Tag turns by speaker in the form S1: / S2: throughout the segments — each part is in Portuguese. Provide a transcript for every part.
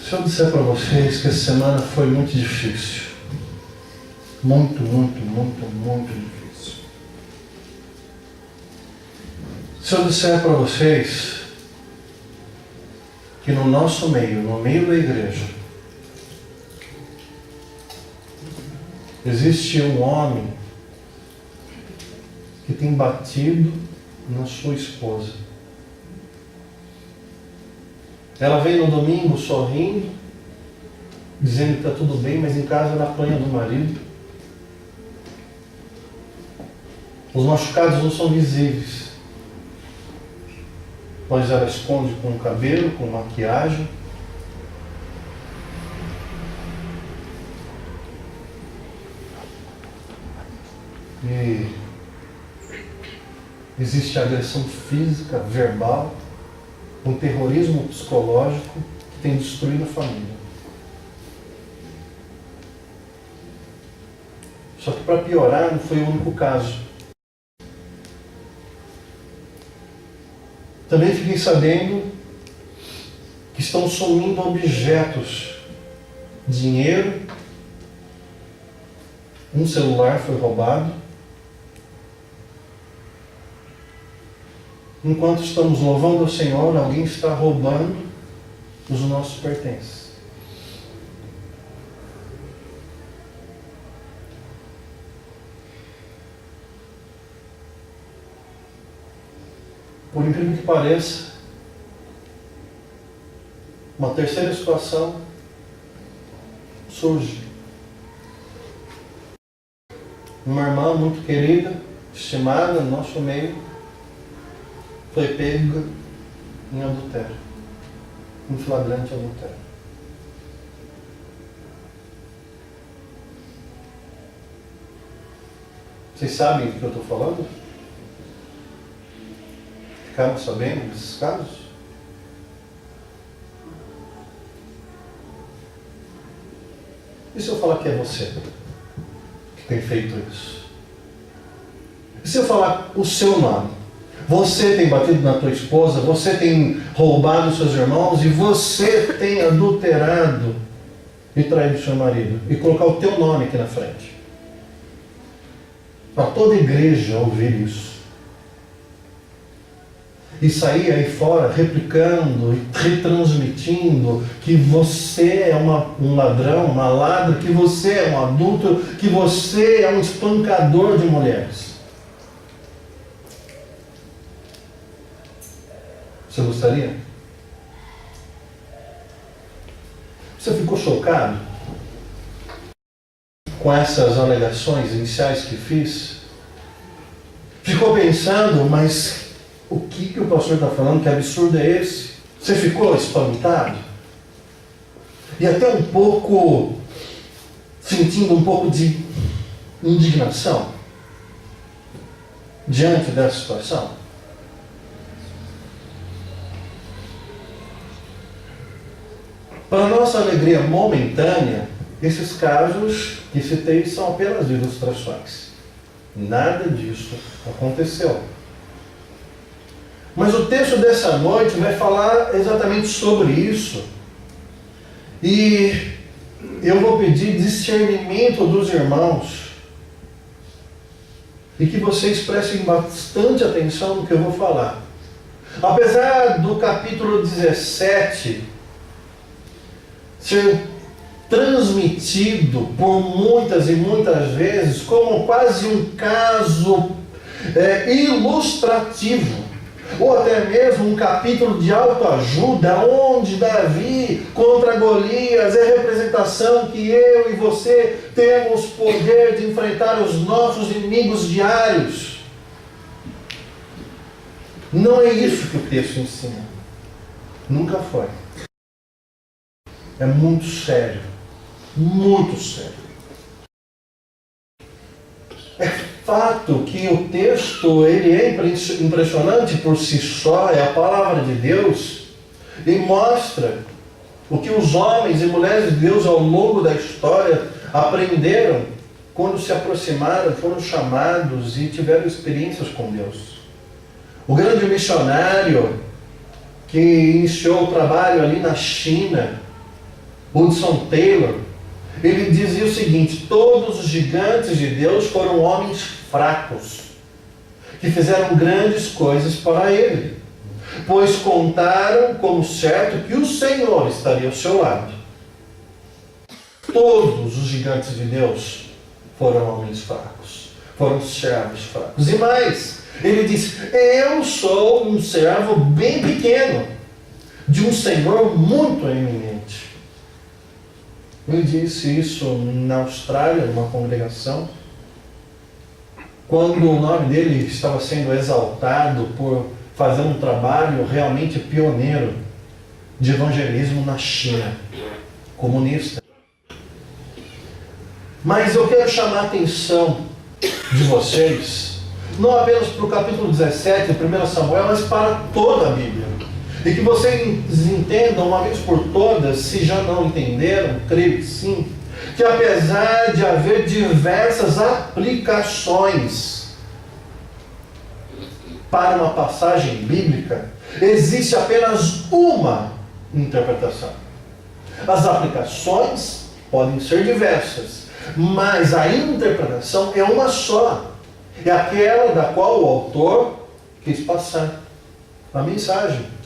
S1: Se eu disser para vocês que essa semana foi muito difícil, muito difícil. Se eu disser para vocês que no nosso meio, no meio da igreja, existe um homem que tem batido na sua esposa. Ela vem no domingo sorrindo, dizendo que está tudo bem, mas em casa ela apanha do marido. Os machucados não são visíveis, mas ela esconde com o cabelo, com maquiagem. E existe agressão física, verbal, um terrorismo psicológico que tem destruído a família. Só que para piorar, não foi o único caso. Também fiquei sabendo que estão sumindo objetos, dinheiro, um celular foi roubado. Enquanto estamos louvando o Senhor, alguém está roubando os nossos pertences. Por incrível que pareça, uma terceira situação surge. Uma irmã muito querida, estimada no nosso meio, foi pega em adultério, em flagrante adultério. Vocês sabem do que eu estou falando? Ficaram sabendo desses casos? E se eu falar que é você que tem feito isso? E se eu falar o seu nome? Você tem batido na tua esposa, você tem roubado seus irmãos e você tem adulterado e traído seu marido. E colocar o teu nome aqui na frente. Para toda a igreja ouvir isso. E sair aí fora replicando e retransmitindo que você é um ladrão, uma ladra, que você é um adúltero, que você é um espancador de mulheres. Você gostaria? Você ficou chocado com essas alegações iniciais que fiz? Ficou pensando, mas o que o pastor está falando? Que absurdo é esse? Você ficou espantado? E até um pouco, sentindo um pouco de indignação diante dessa situação? Para nossa alegria momentânea, esses casos que citei são apenas ilustrações. Nada disso aconteceu. Mas o texto dessa noite vai falar exatamente sobre isso. E eu vou pedir discernimento dos irmãos. E que vocês prestem bastante atenção no que eu vou falar. Apesar do capítulo 17 ser transmitido por muitas e muitas vezes como quase um caso ilustrativo, ou até mesmo um capítulo de autoajuda, onde Davi contra Golias é a representação que eu e você temos poder de enfrentar os nossos inimigos diários. Não é isso que o texto ensina. Nunca foi. É muito sério. Muito sério. É fato que o texto ele é impressionante por si só, é a palavra de Deus, e mostra o que os homens e mulheres de Deus ao longo da história aprenderam quando se aproximaram, foram chamados e tiveram experiências com Deus. O grande missionário que iniciou o trabalho ali na China, Hudson Taylor, ele dizia o seguinte: todos os gigantes de Deus foram homens fracos, que fizeram grandes coisas para ele, pois contaram como certo que o Senhor estaria ao seu lado. Todos os gigantes de Deus foram homens fracos, foram servos fracos. E mais, ele disse: eu sou um servo bem pequeno, de um Senhor muito eminente. Ele disse isso na Austrália, numa congregação, quando o nome dele estava sendo exaltado por fazer um trabalho realmente pioneiro de evangelismo na China comunista. Mas eu quero chamar a atenção de vocês, não apenas para o capítulo 17 de 1 Samuel, mas para toda a Bíblia. E que vocês entendam uma vez por todas, se já não entenderam, creio que sim, que apesar de haver diversas aplicações para uma passagem bíblica, existe apenas uma interpretação. As aplicações podem ser diversas, mas a interpretação é uma só. É aquela da qual o autor quis passar a mensagem.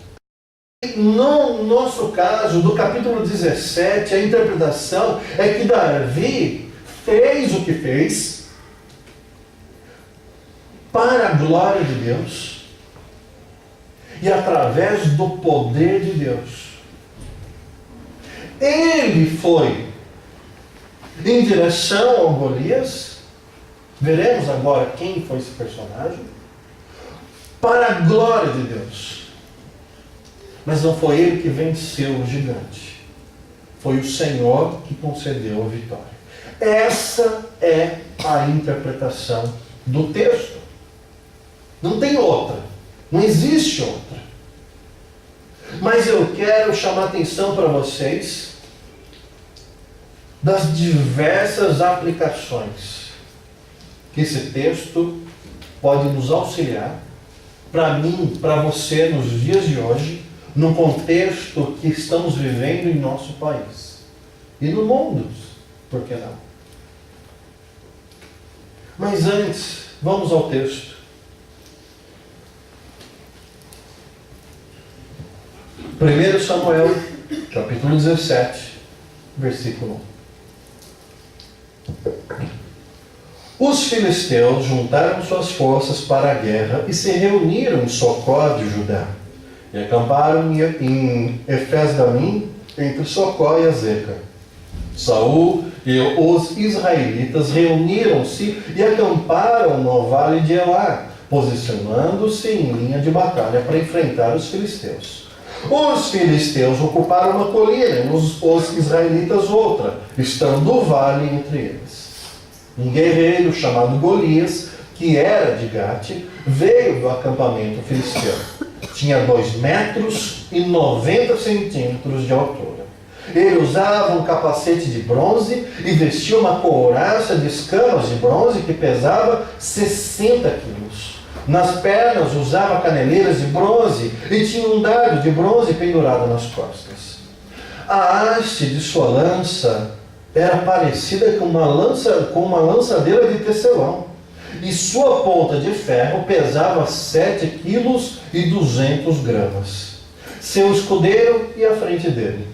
S1: No nosso caso, do capítulo 17, a interpretação é que Davi fez o que fez para a glória de Deus e através do poder de Deus. Ele foi em direção ao Golias, veremos agora quem foi esse personagem, para a glória de Deus. Mas não foi ele que venceu o gigante. Foi o Senhor que concedeu a vitória. Essa é a interpretação do texto. Não tem outra. Não existe outra. Mas eu quero chamar a atenção para vocês das diversas aplicações que esse texto pode nos auxiliar, para mim, para você, nos dias de hoje, no contexto que estamos vivendo em nosso país e no mundo, por que não? Mas antes, vamos ao texto. 1 Samuel, capítulo 17, versículo 1. Os filisteus juntaram suas forças para a guerra e se reuniram em Socó de Judá. E acamparam em Efes-Damim, entre Socó e Azeca. Saul e os israelitas reuniram-se e acamparam no vale de Elá, posicionando-se em linha de batalha para enfrentar os filisteus. Os filisteus ocuparam uma colina e os israelitas outra, estando o vale entre eles. Um guerreiro chamado Golias, que era de Gate, veio do acampamento filisteu. Tinha 2 metros e 90 centímetros de altura. Ele usava um capacete de bronze e vestia uma couraça de escamas de bronze que pesava 60 quilos. Nas pernas usava caneleiras de bronze e tinha um dardo de bronze pendurado nas costas. A haste de sua lança era parecida com uma lançadeira de tecelão. E sua ponta de ferro pesava 7 quilos e 200 gramas. Seu escudeiro ia à frente dele.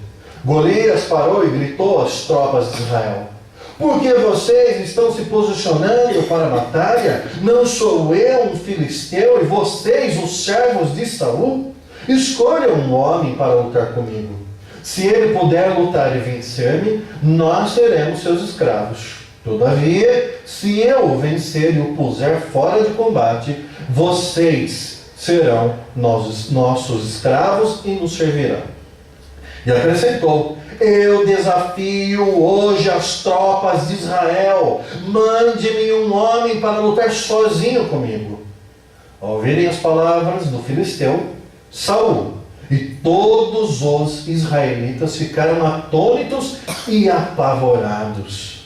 S1: Golias parou e gritou às tropas de Israel: por que vocês estão se posicionando para a batalha? Não sou eu um filisteu e vocês os servos de Saul? Escolham um homem para lutar comigo. Se ele puder lutar e vencer-me, nós seremos seus escravos. Todavia, se eu o vencer e o puser fora de combate, vocês serão nossos escravos e nos servirão. E acrescentou: eu desafio hoje as tropas de Israel, mande-me um homem para lutar sozinho comigo. Ao ouvirem as palavras do filisteu, Saul e todos os israelitas ficaram atônitos e apavorados.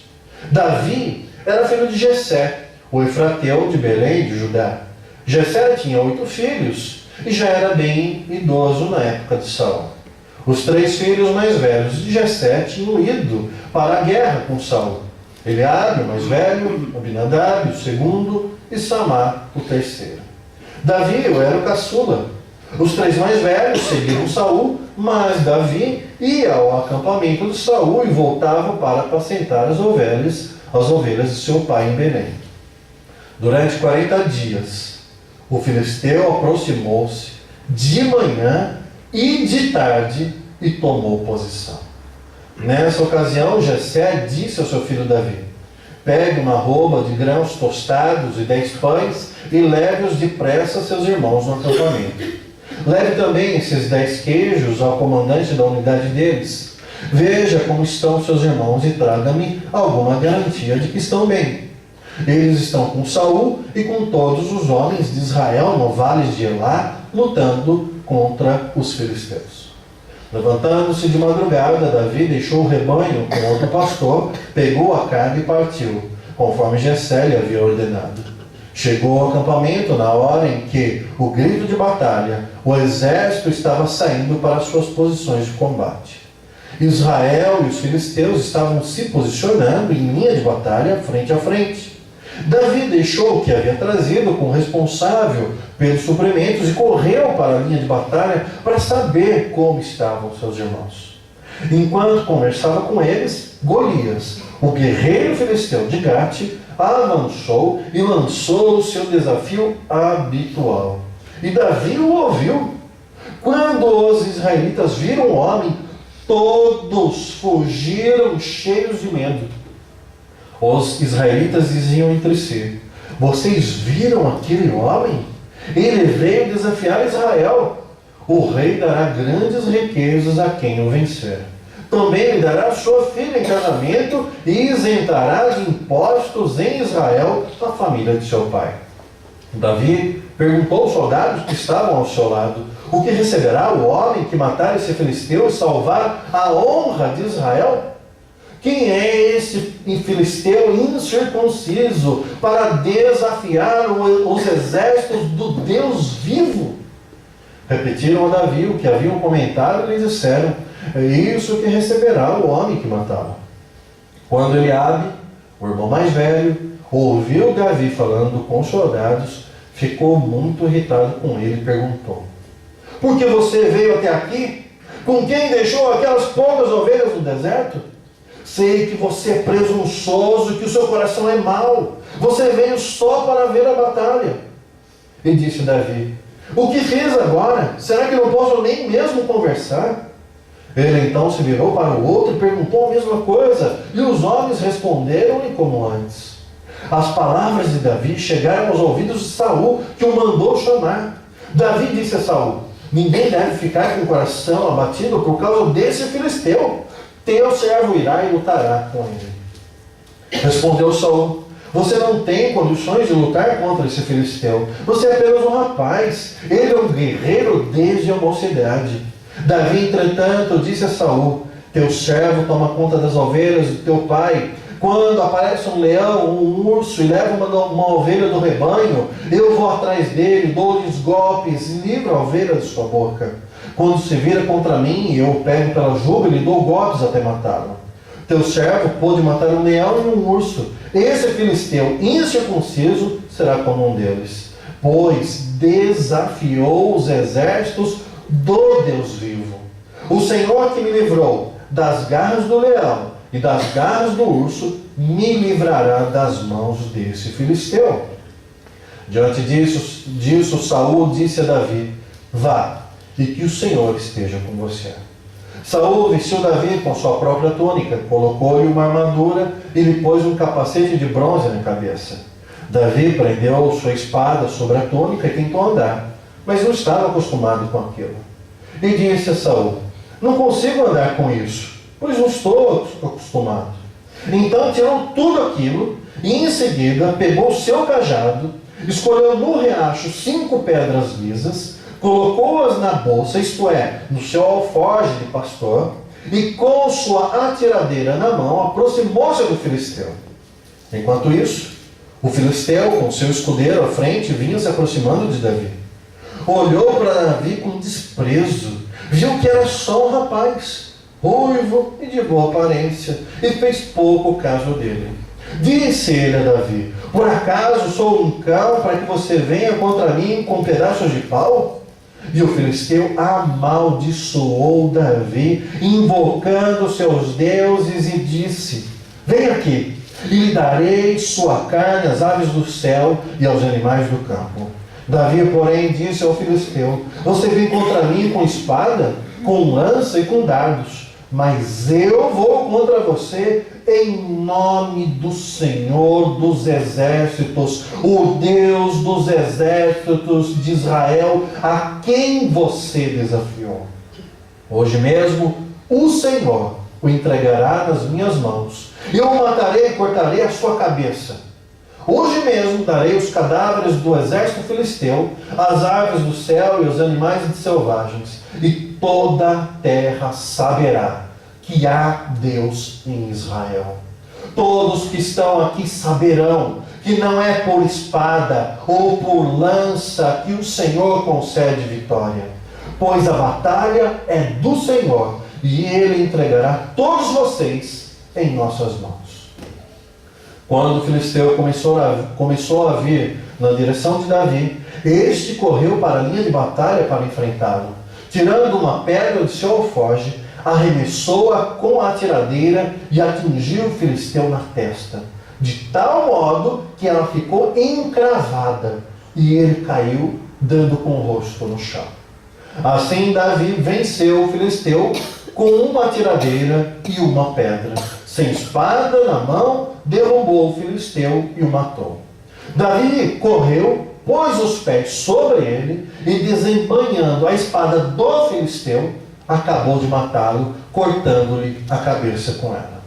S1: Davi era filho de Jessé, o efrateu de Belém de Judá. Jessé tinha 8 filhos e já era bem idoso na época de Saul. Os 3 filhos mais velhos de Jessé tinham ido para a guerra com Saul: Eliabe, o mais velho, Abinadab, o segundo, e Samá, o terceiro. Davi era o caçula. Os 3 mais velhos seguiram Saul, mas Davi ia ao acampamento de Saul e voltava para apacentar as ovelhas de seu pai em Belém. Durante 40 dias, o filisteu aproximou-se de manhã e de tarde e tomou posição. Nessa ocasião, Jessé disse ao seu filho Davi: pegue uma arroba de grãos tostados e 10 pães e leve-os depressa a seus irmãos no acampamento. Leve também esses 10 queijos ao comandante da unidade deles. Veja como estão seus irmãos e traga-me alguma garantia de que estão bem. Eles estão com Saul e com todos os homens de Israel no vale de Elá, lutando contra os filisteus. Levantando-se de madrugada, Davi deixou o rebanho com outro pastor, pegou a carga e partiu, conforme Jessé lhe havia ordenado. Chegou ao acampamento na hora em que o grito de batalha, o exército estava saindo para suas posições de combate. Israel e os filisteus estavam se posicionando em linha de batalha, frente a frente. Davi deixou o que havia trazido com o responsável pelos suprimentos e correu para a linha de batalha para saber como estavam seus irmãos. Enquanto conversava com eles, Golias, o guerreiro filisteu de Gate, avançou e lançou o seu desafio habitual. E Davi o ouviu. Quando os israelitas viram o homem, todos fugiram cheios de medo. Os israelitas diziam entre si: vocês viram aquele homem? Ele veio desafiar Israel. O rei dará grandes riquezas a quem o vencer. Também lhe dará sua filha em casamento e isentará de impostos em Israel a família de seu pai. Davi perguntou aos soldados que estavam ao seu lado: o que receberá o homem que matar esse filisteu e salvar a honra de Israel? Quem é esse filisteu incircunciso para desafiar os exércitos do Deus vivo? Repetiram a Davi o que haviam comentado e lhe disseram: é isso que receberá o homem que matá-lo. Quando Eliabe, o irmão mais velho, ouviu Davi falando com os soldados, ficou muito irritado com ele e perguntou: por que você veio até aqui? Com quem deixou aquelas poucas ovelhas no deserto? Sei que você é presunçoso e que o seu coração é mau. Você veio só para ver a batalha. E disse Davi: o que fiz agora? Será que não posso nem mesmo conversar? Ele então se virou para o outro e perguntou a mesma coisa, e os homens responderam-lhe como antes. As palavras de Davi chegaram aos ouvidos de Saul, que o mandou chamar. Davi disse a Saul: ninguém deve ficar com o coração abatido por causa desse filisteu. Teu servo irá e lutará com ele. Respondeu Saul: você não tem condições de lutar contra esse filisteu. Você é apenas um rapaz. Ele é um guerreiro desde a mocidade. Davi, entretanto, disse a Saul: teu servo toma conta das ovelhas do teu pai. Quando aparece um leão ou um urso e leva uma ovelha do rebanho, eu vou atrás dele, dou-lhes golpes e livro a ovelha de sua boca. Quando se vira contra mim, eu o pego pela juba e lhe dou golpes até matá-lo. Teu servo pôde matar um leão e um urso. Esse filisteu incircunciso será como um deles, pois desafiou os exércitos do Deus vivo. O Senhor que me livrou das garras do leão e das garras do urso, me livrará das mãos desse filisteu. Diante disso Saul disse a Davi: vá, e que o Senhor esteja com você. Saul vestiu Davi com sua própria túnica, colocou-lhe uma armadura e lhe pôs um capacete de bronze na cabeça. Davi prendeu sua espada sobre a túnica e tentou andar, mas não estava acostumado com aquilo. E disse a Saul: não consigo andar com isso, pois não estou acostumado. Então tirou tudo aquilo e em seguida pegou seu cajado, escolheu no riacho 5 pedras lisas, colocou-as na bolsa, isto é, no seu alforje de pastor, e com sua atiradeira na mão aproximou-se do filisteu. Enquanto isso, o filisteu, com seu escudeiro à frente, vinha se aproximando de Davi. Olhou para Davi com desprezo, Viu que era só um rapaz, ruivo e de boa aparência, e fez pouco caso dele. Disse ele a Davi: por acaso sou um cão para que você venha contra mim com pedaços de pau? E o filisteu amaldiçoou Davi, invocando seus deuses, e disse: vem aqui, e lhe darei sua carne às aves do céu e aos animais do campo. Davi, porém, disse ao filisteu: você vem contra mim com espada, com lança e com dardos, mas eu vou contra você em nome do Senhor dos exércitos, o Deus dos exércitos de Israel, a quem você desafiou. Hoje mesmo o Senhor o entregará nas minhas mãos. Eu o matarei e cortarei a sua cabeça. Hoje mesmo darei os cadáveres do exército filisteu, as aves do céu e os animais selvagens, e toda a terra saberá que há Deus em Israel. Todos que estão aqui saberão que não é por espada ou por lança que o Senhor concede vitória, pois a batalha é do Senhor, e Ele entregará todos vocês em nossas mãos. Quando o filisteu começou a vir na direção de Davi, este correu para a linha de batalha para enfrentá-lo. Tirando uma pedra de seu alforje, arremessou-a com a tiradeira e atingiu o filisteu na testa, de tal modo que ela ficou encravada, e ele caiu, dando com o rosto no chão. Assim Davi venceu o filisteu com uma tiradeira e uma pedra. Sem espada na mão, derrubou o filisteu e o matou. Davi correu, pôs os pés sobre ele e, desembanhando a espada do filisteu, acabou de matá-lo, cortando-lhe a cabeça com ela.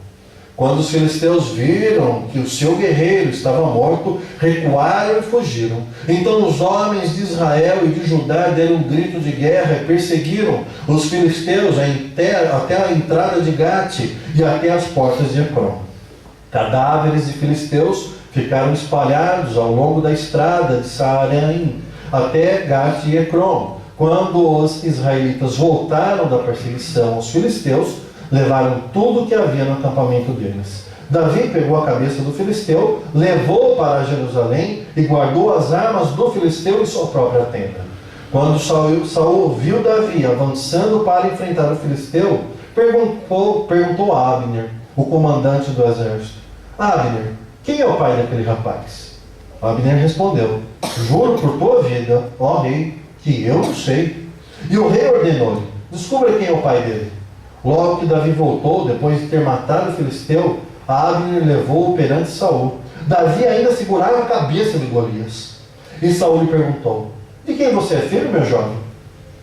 S1: Quando os filisteus viram que o seu guerreiro estava morto, recuaram e fugiram. Então os homens de Israel e de Judá deram um grito de guerra e perseguiram os filisteus até a entrada de Gate e até as portas de Ecrón. Cadáveres de filisteus ficaram espalhados ao longo da estrada de Saaraim até Gate e Ecrón. Quando os israelitas voltaram da perseguição aos filisteus, levaram tudo o que havia no acampamento deles. Davi pegou a cabeça do filisteu, levou para Jerusalém e guardou as armas do filisteu em sua própria tenda. Quando Saul viu Davi avançando para enfrentar o filisteu, perguntou a Abner, o comandante do exército: Abner, quem é o pai daquele rapaz? Abner respondeu: juro por tua vida, ó rei, que eu não sei. E o rei ordenou-lhe: descubra quem é o pai dele. Logo que Davi voltou, depois de ter matado o filisteu, Abner levou-o perante Saul. Davi ainda segurava a cabeça de Golias. E Saul lhe perguntou: de quem você é filho, meu jovem?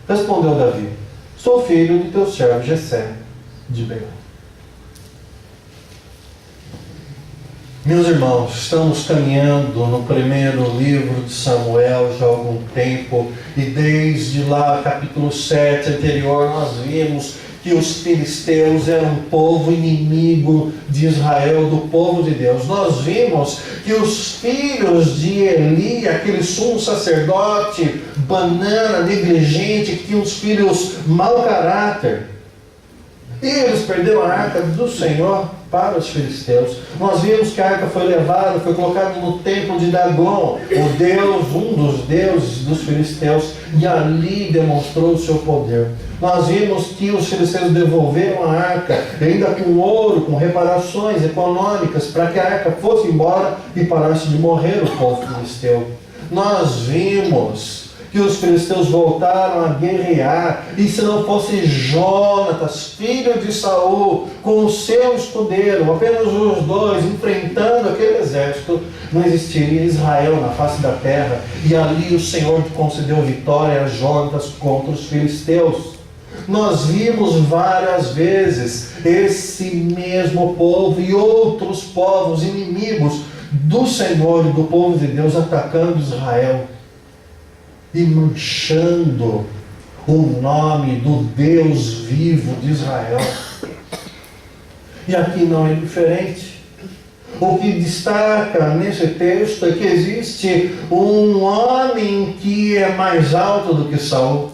S1: Respondeu Davi: sou filho de teu servo Jessé, de Belém. Meus irmãos, estamos caminhando no primeiro livro de Samuel já há algum tempo, e desde lá, capítulo 7 anterior, nós vimos que os filisteus eram um povo inimigo de Israel, do povo de Deus. Nós vimos que os filhos de Eli, aquele sumo sacerdote, banana, negligente, que tinha os filhos mau caráter, eles perderam a arca do Senhor para os filisteus. Nós vimos que a arca foi levada, foi colocada no templo de Dagon, o deus, um dos deuses dos filisteus, e ali demonstrou o seu poder. Nós vimos que os filisteus devolveram a arca, ainda com ouro, com reparações econômicas, para que a arca fosse embora e parasse de morrer o povo filisteu. Nós vimos que os filisteus voltaram a guerrear, e se não fosse Jonatas, filho de Saul, com o seu escudeiro, apenas os dois enfrentando aquele exército, não existiria Israel na face da terra, e ali o Senhor concedeu vitória a Jonatas contra os filisteus. Nós vimos várias vezes esse mesmo povo e outros povos inimigos do Senhor e do povo de Deus atacando Israel e manchando o nome do Deus vivo de Israel. E aqui não é diferente. O que destaca nesse texto é que existe um homem que é mais alto do que Saul.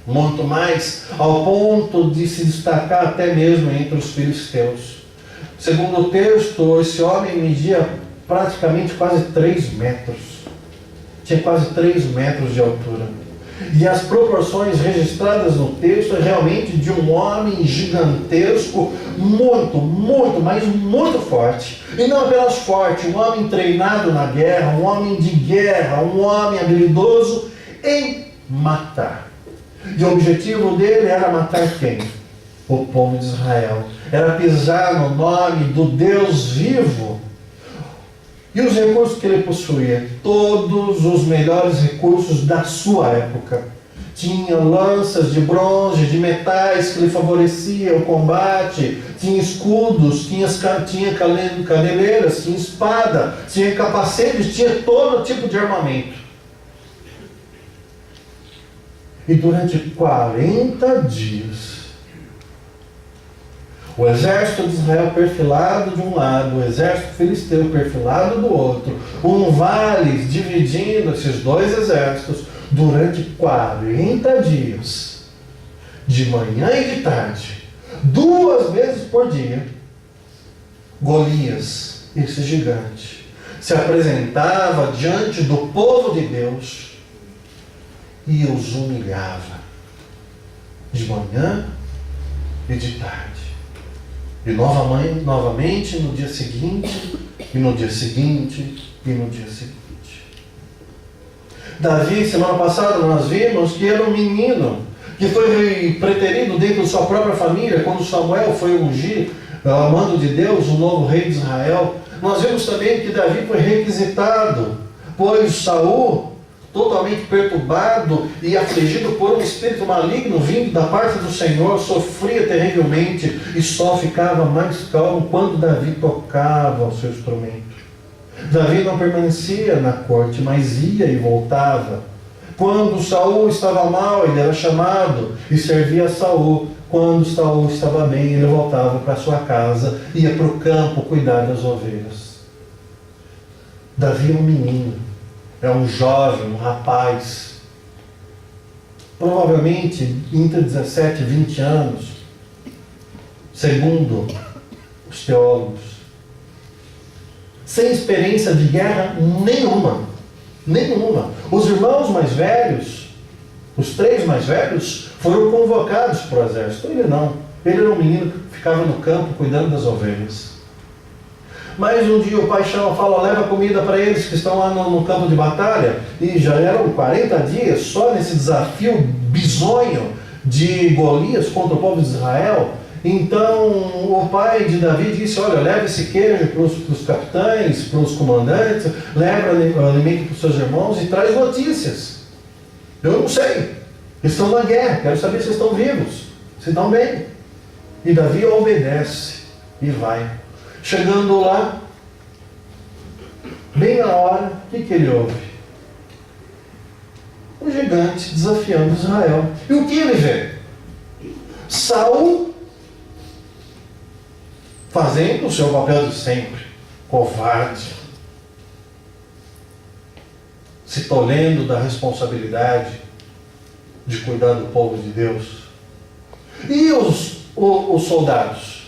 S1: muito mais, ao ponto de se destacar até mesmo entre os filisteus. Segundo o texto, esse homem media praticamente quase 3 metros. Tinha quase 3 metros de altura. E as proporções registradas no texto é realmente de um homem gigantesco, mas muito forte. E não apenas forte, um homem treinado na guerra, um homem de guerra, um homem habilidoso em matar. E o objetivo dele era matar quem? O povo de Israel. Era pisar no nome do Deus vivo. E os recursos que ele possuía? Todos os melhores recursos da sua época. Tinha lanças de bronze, de metais que lhe favoreciam o combate. Tinha escudos, tinha caneleiras, tinha espada, tinha capacetes, tinha todo tipo de armamento. E durante 40 dias, o exército de Israel perfilado de um lado, o exército filisteu perfilado do outro, um vale dividindo esses dois exércitos, durante 40 dias, de manhã e de tarde, 2 vezes por dia, Golias, esse gigante, se apresentava diante do povo de Deus e os humilhava, de manhã e de tarde. E novamente no dia seguinte, e no dia seguinte, e no dia seguinte. Davi, semana passada nós vimos que era um menino que foi preterido dentro de sua própria família, quando Samuel foi ungir, ao mando de Deus, o novo rei de Israel. Nós vimos também que Davi foi requisitado, pois Saul, totalmente perturbado e afligido por um espírito maligno vindo da parte do Senhor, sofria terrivelmente e só ficava mais calmo quando Davi tocava o seu instrumento. Davi não permanecia na corte, mas ia e voltava. Quando Saul estava mal, ele era chamado e servia a Saul. Quando Saul estava bem, ele voltava para sua casa, ia para o campo cuidar das ovelhas. Davi é um menino. É um jovem, um rapaz, provavelmente entre 17 e 20 anos, segundo os teólogos, sem experiência de guerra nenhuma. Os irmãos mais velhos, os 3 mais velhos, foram convocados para o exército. Ele não. Ele era um menino que ficava no campo cuidando das ovelhas. Mas um dia o pai fala, leva comida para eles que estão lá no campo de batalha. E já eram 40 dias só nesse desafio bizonho de Golias contra o povo de Israel. Então o pai de Davi disse, olha, leva esse queijo para os capitães, para os comandantes, leva alimento para os seus irmãos e traz notícias. Eu não sei, eles estão na guerra, quero saber se estão vivos, se estão bem. E Davi obedece e vai. Chegando lá, bem na hora, o que ele ouve? Um gigante desafiando Israel. E o que ele vê? Saul fazendo o seu papel de sempre, covarde, se tolhendo da responsabilidade de cuidar do povo de Deus. E os soldados?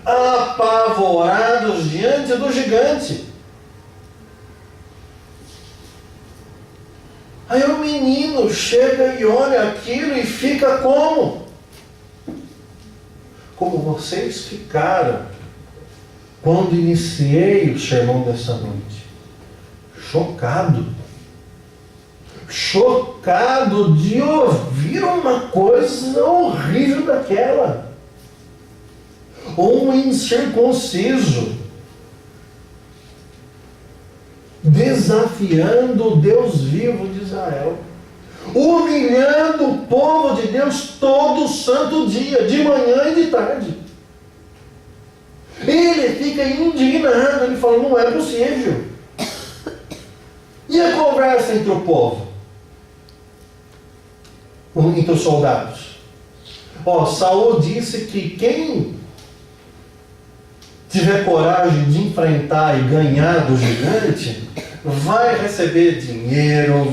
S1: Apavorados diante do gigante. Aí o menino chega e olha aquilo e fica como? Como vocês ficaram quando iniciei o sermão dessa noite. Chocado de ouvir uma coisa horrível daquela. Um incircunciso desafiando o Deus vivo de Israel, humilhando o povo de Deus todo santo dia, de manhã e de tarde. Ele fica indignado, ele fala, não é possível. E a conversa entre o povo? Entre os soldados? Saul disse que quem tiver coragem de enfrentar e ganhar do gigante, vai receber dinheiro,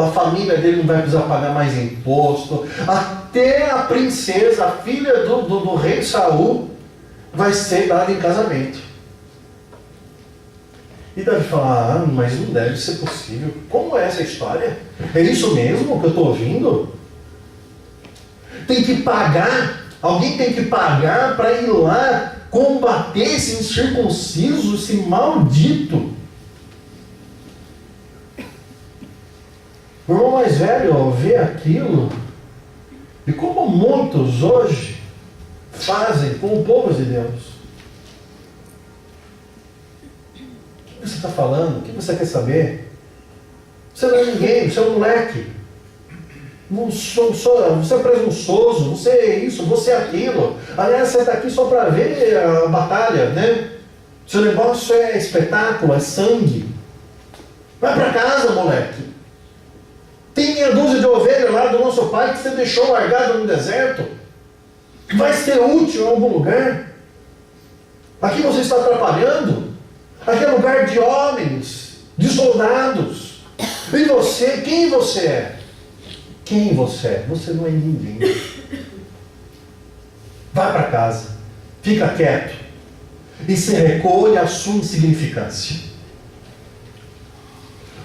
S1: a família dele não vai precisar pagar mais imposto. Até a princesa, a filha do rei Saul, vai ser dada em casamento. E Davi fala, mas não deve ser possível. Como é essa história? É isso mesmo que eu estou ouvindo? Tem que pagar, alguém tem que pagar para ir lá combater esse incircunciso, esse maldito. O irmão mais velho vê aquilo, e como muitos hoje fazem com o povo de Deus. O que você está falando? O que você quer saber? Você não é ninguém, você é um moleque. Você é presunçoso, você é isso, você é aquilo. Aliás, você está aqui só para ver a batalha, né? Seu negócio é espetáculo, é sangue. Vai para casa, moleque. Tem meia dúzia de ovelhas lá do nosso pai que você deixou largado no deserto. Vai ser útil em algum lugar. Aqui você está atrapalhando. Aqui é lugar de homens, de soldados. E você, quem você é? Quem você é? Você não é ninguém. Vai para casa, fica quieto e se recolhe à sua insignificância.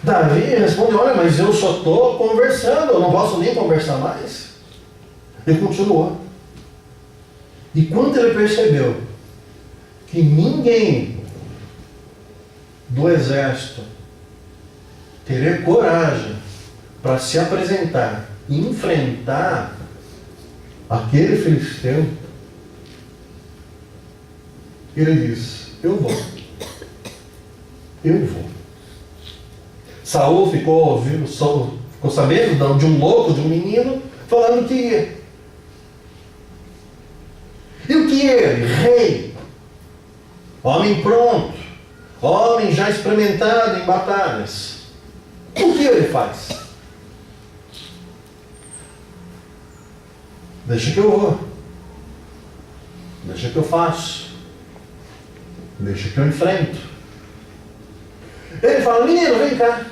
S1: Davi responde, olha, mas eu só estou conversando, eu não posso nem conversar mais. Ele continuou. E quando ele percebeu que ninguém do exército teria coragem para se apresentar e enfrentar aquele filisteu, ele diz, eu vou. Saul ficou sabendo de um louco, de um menino, falando que ia. E o que ele, rei, homem pronto, homem já experimentado em batalhas, o que ele faz? Deixa que eu vou. Deixa que eu faço. Deixa que eu enfrento. Ele fala, menino, vem cá.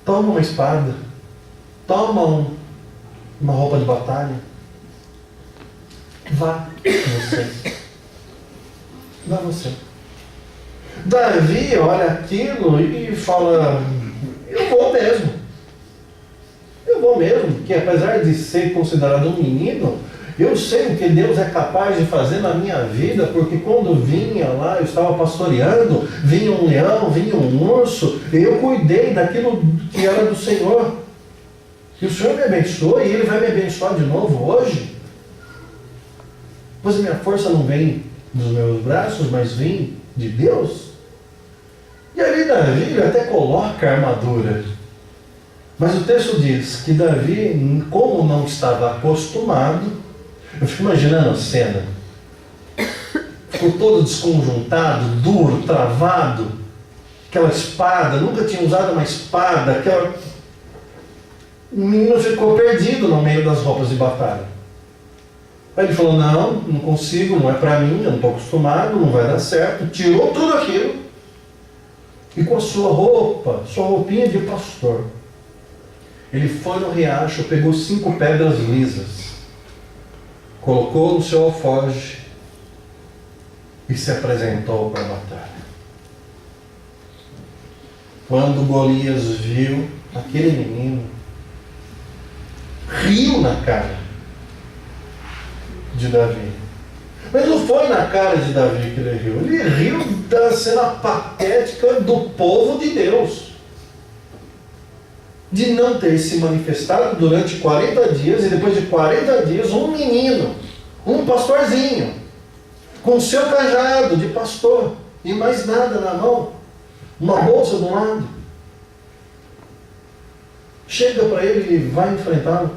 S1: Toma uma espada. Toma uma roupa de batalha. Vá você. Vá você. Davi olha aquilo e fala, eu vou mesmo, porque apesar de ser considerado um menino, eu sei o que Deus é capaz de fazer na minha vida, porque quando vinha lá, eu estava pastoreando, vinha um leão, vinha um urso, e eu cuidei daquilo que era do Senhor. E o Senhor me abençoou, e Ele vai me abençoar de novo hoje. Pois a minha força não vem dos meus braços, mas vem de Deus. E ali Davi até coloca a armadura. Mas o texto diz que Davi, como não estava acostumado, eu fico imaginando a cena, ficou todo desconjuntado, duro, travado, aquela espada, nunca tinha usado uma espada, o menino ficou perdido no meio das roupas de batalha. Aí ele falou, não consigo, não é para mim, eu não estou acostumado, não vai dar certo, tirou tudo aquilo, e com a sua roupinha de pastor, ele foi no riacho, pegou 5 pedras lisas, colocou no seu alforje e se apresentou para a batalha. Quando Golias viu aquele menino, riu na cara de Davi. Mas não foi na cara de Davi que ele riu. Ele riu da cena patética do povo de Deus. De não ter se manifestado durante 40 dias, e depois de 40 dias, um menino, um pastorzinho, com seu cajado de pastor, e mais nada na mão, uma bolsa do lado, chega para ele e vai enfrentá-lo.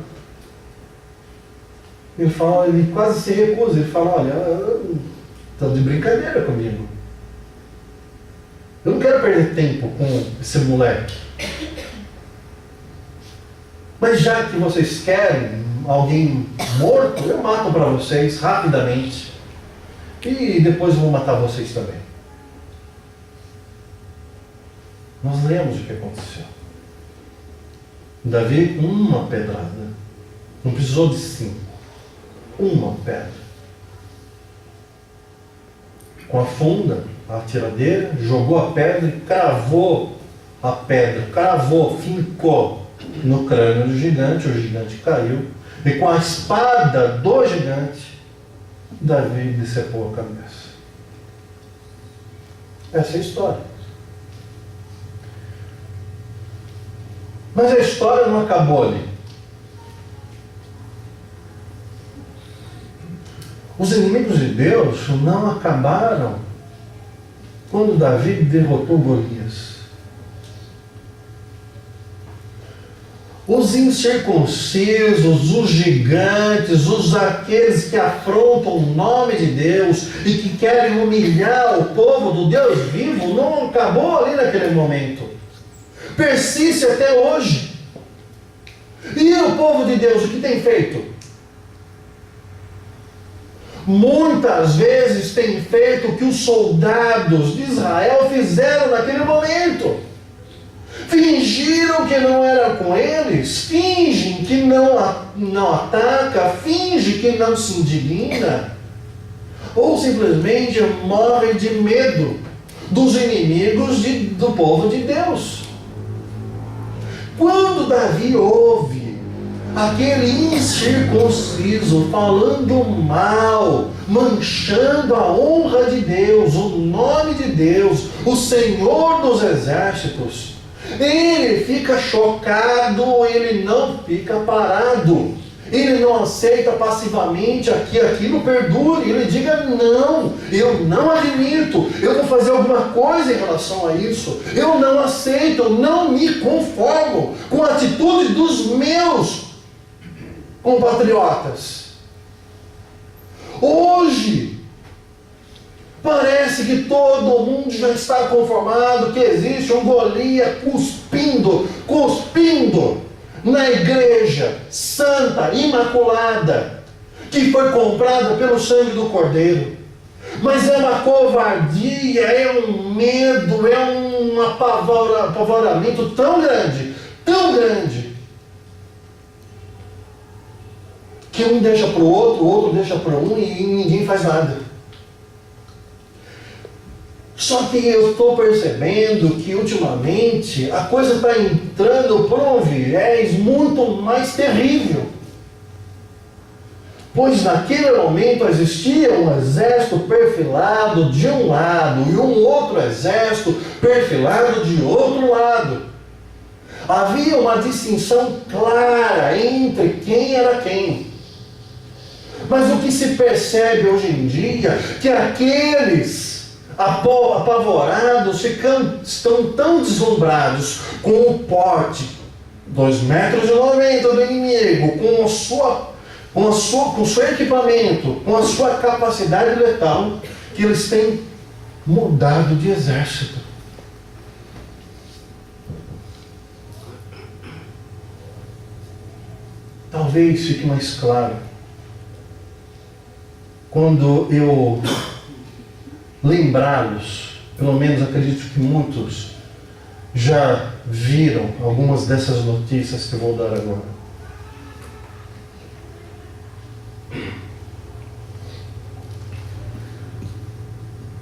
S1: Ele quase se recusa, ele fala, olha, estão de brincadeira comigo. Eu não quero perder tempo com esse moleque. Mas já que vocês querem alguém morto, eu mato para vocês rapidamente. e depois vou matar vocês também. Nós lemos o que aconteceu. Davi, uma pedrada. Não precisou de 5. Uma pedra. Com a funda, a tiradeira, jogou a pedra e cravou a pedra. Cravou, fincou no crânio do gigante. O gigante caiu. E com a espada do gigante, Davi decepou a cabeça. Essa é a história. Mas a história não acabou ali. Os inimigos de Deus não acabaram quando Davi derrotou Golias. Os incircuncisos, os gigantes, aqueles que afrontam o nome de Deus e que querem humilhar o povo do Deus vivo, não acabou ali naquele momento. Persiste até hoje. E o povo de Deus, o que tem feito? Muitas vezes tem feito o que os soldados de Israel fizeram naquele momento. Fingiram que não era com eles, fingem que não ataca, finge que não se indigna, ou simplesmente morre de medo dos inimigos do povo de Deus. Quando Davi ouve aquele incircunciso falando mal, manchando a honra de Deus, o nome de Deus, o Senhor dos exércitos, ele fica chocado, ele não fica parado, ele não aceita passivamente que aquilo perdure, ele diga: não, eu não admito, eu vou fazer alguma coisa em relação a isso, eu não aceito, eu não me conformo com a atitude dos meus compatriotas. Hoje, parece que todo mundo já está conformado que existe um Golias cuspindo na igreja santa, imaculada, que foi comprada pelo sangue do Cordeiro. Mas é uma covardia, é um medo, é um apavoramento tão grande, que um deixa para o outro deixa para um e ninguém faz nada. Só que eu estou percebendo que ultimamente a coisa está entrando por um viés muito mais terrível. Pois naquele momento existia um exército perfilado de um lado e um outro exército perfilado de outro lado. Havia uma distinção clara entre quem era quem. Mas o que se percebe hoje em dia é que aqueles apavorados estão tão deslumbrados com o porte 2,90 metros do inimigo, com o seu equipamento, com a sua capacidade letal, que eles têm mudado de exército. Talvez fique mais claro quando eu lembrá-los, pelo menos acredito que muitos já viram algumas dessas notícias que eu vou dar agora.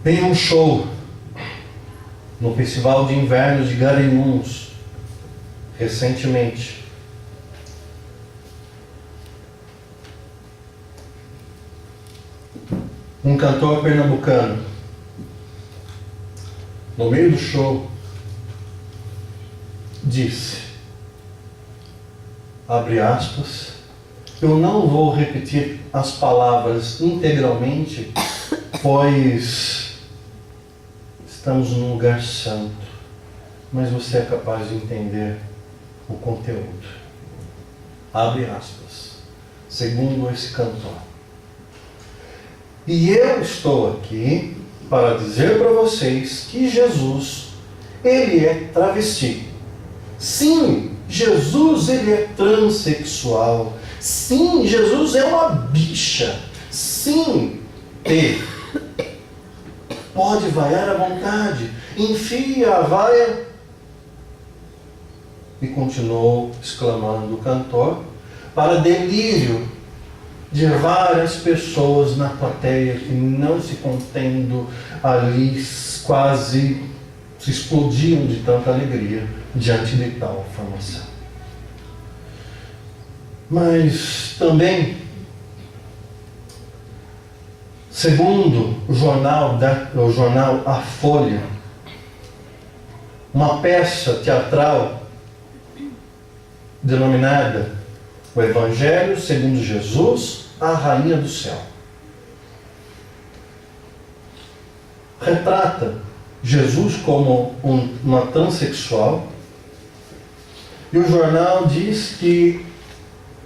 S1: Tem um show no Festival de Inverno de Garanhuns, recentemente. Um cantor pernambucano, no meio do show, disse, abre aspas, eu não vou repetir as palavras integralmente, pois estamos num lugar santo, mas você é capaz de entender o conteúdo. Abre aspas, segundo esse cantor. E eu estou aqui para dizer para vocês que Jesus, ele é travesti. Sim, Jesus, ele é transexual. Sim, Jesus é uma bicha. Sim, Pode vaiar à vontade. Enfia a vaia. E continuou exclamando o cantor, para delírio de várias pessoas na plateia que, não se contendo ali, quase se explodiam de tanta alegria diante de tal formação. Mas também, segundo o jornal A Folha, uma peça teatral denominada O Evangelho segundo Jesus, a Rainha do Céu, retrata Jesus como uma transexual, e o jornal diz que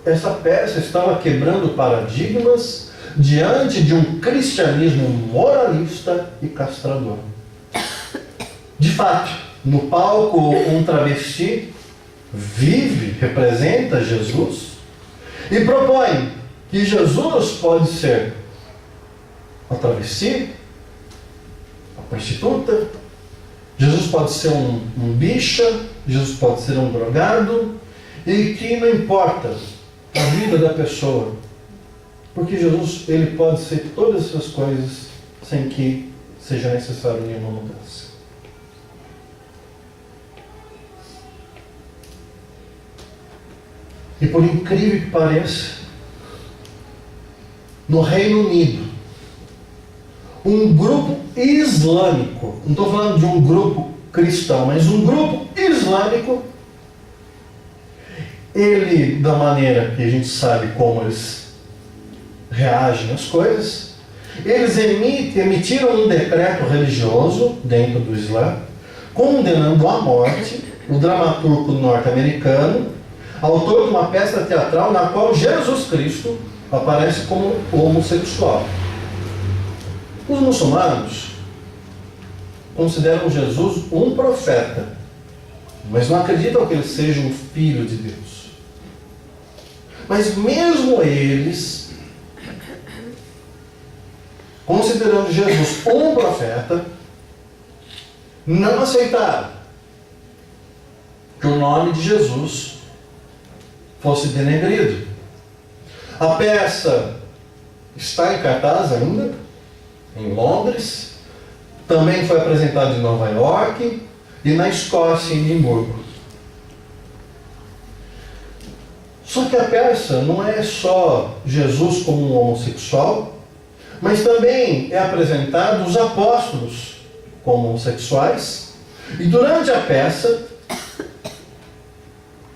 S1: essa peça estava quebrando paradigmas diante de um cristianismo moralista e castrador. De fato, no palco, um travesti representa Jesus e propõe que Jesus pode ser a travesti, a prostituta, Jesus pode ser um bicha, Jesus pode ser um drogado, e que não importa a vida da pessoa, porque Jesus, ele pode ser todas essas coisas sem que seja necessário nenhuma mudança. E por incrível que pareça, no Reino Unido, um grupo islâmico, não estou falando de um grupo cristão, mas um grupo islâmico, ele, da maneira que a gente sabe como eles reagem às coisas, eles emitiram um decreto religioso dentro do Islã, condenando à morte o dramaturgo norte-americano, autor de uma peça teatral na qual Jesus Cristo aparece como homossexual. Os muçulmanos consideram Jesus um profeta, mas não acreditam que ele seja um filho de Deus. Mas mesmo eles, considerando Jesus um profeta, não aceitaram que o nome de Jesus fosse denegrido. A peça está em cartaz ainda, em Londres, também foi apresentada em Nova York e na Escócia, em Edimburgo. Só que a peça não é só Jesus como um homossexual, mas também é apresentado os apóstolos como homossexuais, e durante a peça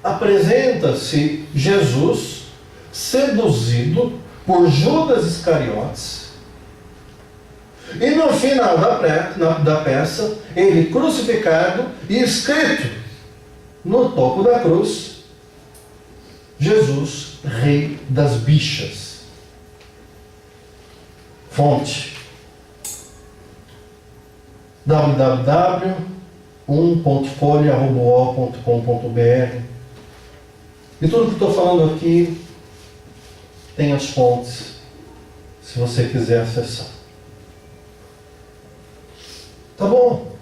S1: apresenta-se Jesus seduzido por Judas Iscariotes, e no final da peça, ele crucificado e escrito no topo da cruz: Jesus, Rei das Bichas. Fonte: www.folha.com.br. E tudo que estou falando aqui tem as fontes, se você quiser acessar. Tá bom.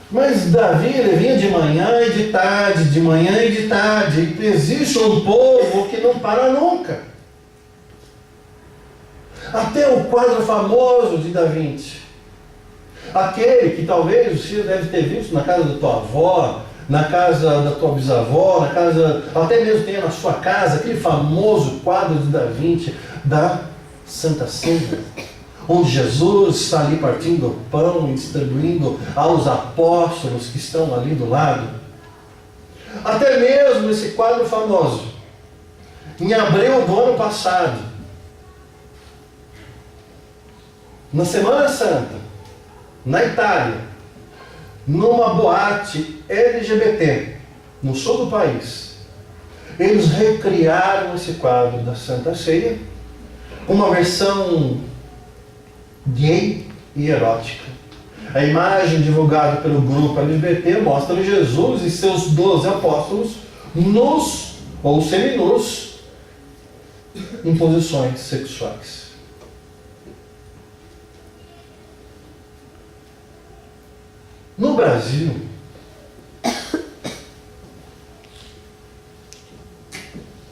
S1: Mas Davi, ele vinha de manhã e de tarde, de manhã e de tarde. E existe um povo que não para nunca. Até o quadro famoso de Da Vinci. Aquele que talvez você deve ter visto na casa da tua avó, na casa da tua bisavó, na casa, até mesmo tenha na sua casa, aquele famoso quadro de Da Vinci da Santa Ceia, onde Jesus está ali partindo o pão e distribuindo aos apóstolos que estão ali do lado. Até mesmo esse quadro famoso, em abril do ano passado, na Semana Santa, na Itália, numa boate LGBT, no sul do país, eles recriaram esse quadro da Santa Ceia, uma versão gay e erótica. A imagem divulgada pelo grupo LGBT mostra Jesus e seus 12 apóstolos nus ou seminus em posições sexuais. No Brasil,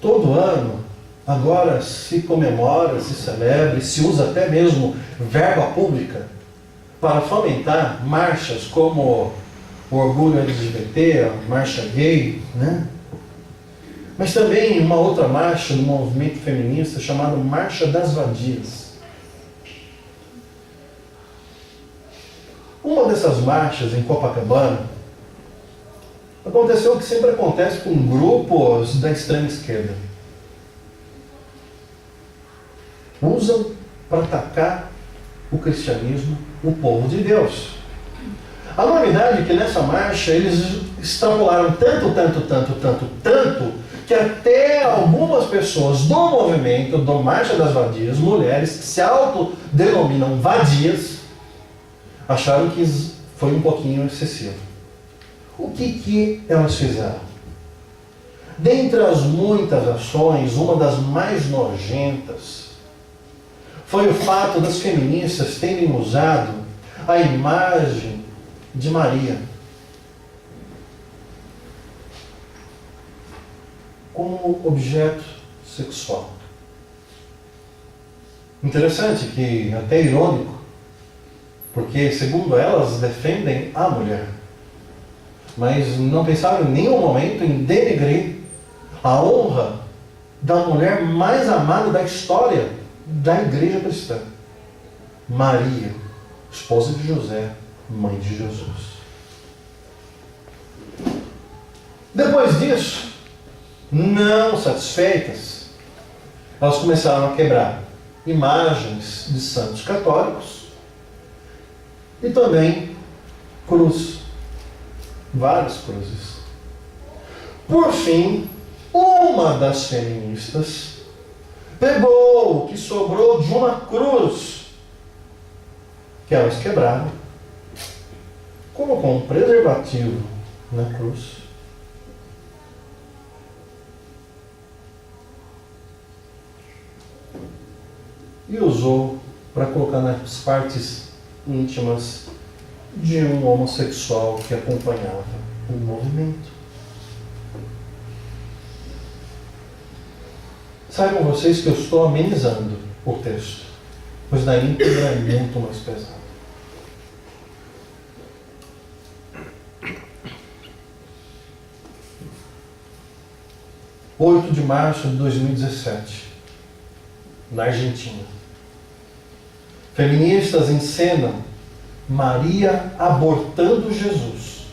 S1: todo ano, agora se comemora, se celebra e se usa até mesmo verba pública para fomentar marchas como o Orgulho LGBT, a marcha gay, né? Mas também uma outra marcha do movimento feminista chamada Marcha das Vadias. Uma dessas marchas em Copacabana aconteceu o que sempre acontece com grupos da extrema esquerda. Usam para atacar o cristianismo, o povo de Deus. A novidade é que nessa marcha eles extrapolaram tanto, que até algumas pessoas do movimento, do Marcha das Vadias, mulheres que se autodenominam vadias, acharam que foi um pouquinho excessivo. O que elas fizeram? Dentre as muitas ações, uma das mais nojentas foi o fato das feministas terem usado a imagem de Maria como objeto sexual. Interessante que, até irônico, porque, segundo elas, defendem a mulher, mas não pensaram em nenhum momento em denegrir a honra da mulher mais amada da história da Igreja Cristã, Maria, esposa de José, mãe de Jesus. Depois disso, não satisfeitas, elas começaram a quebrar imagens de santos católicos e também cruz, várias cruzes. Por fim, uma das feministas pegou o que sobrou de uma cruz que elas quebraram, colocou um preservativo na cruz e usou para colocar nas partes íntimas de um homossexual que acompanhava o movimento. Saibam vocês que eu estou amenizando o texto, pois na íntegra é muito mais pesado. (8 de março de 2017, na Argentina. Feministas encenam Maria abortando Jesus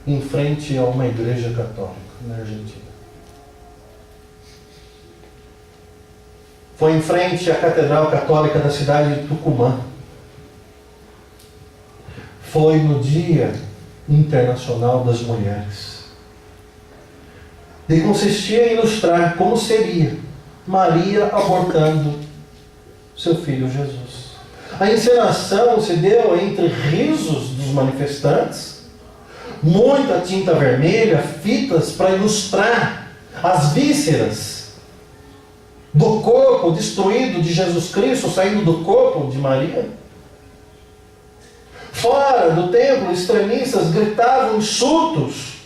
S1: em frente a uma igreja católica na Argentina. Foi em frente à Catedral Católica da cidade de Tucumã. Foi no Dia Internacional das Mulheres. E consistia em ilustrar como seria Maria abortando seu filho Jesus. A encenação se deu entre risos dos manifestantes, muita tinta vermelha, fitas para ilustrar as vísceras do corpo destruído de Jesus Cristo saindo do corpo de Maria. Fora do templo, extremistas gritavam insultos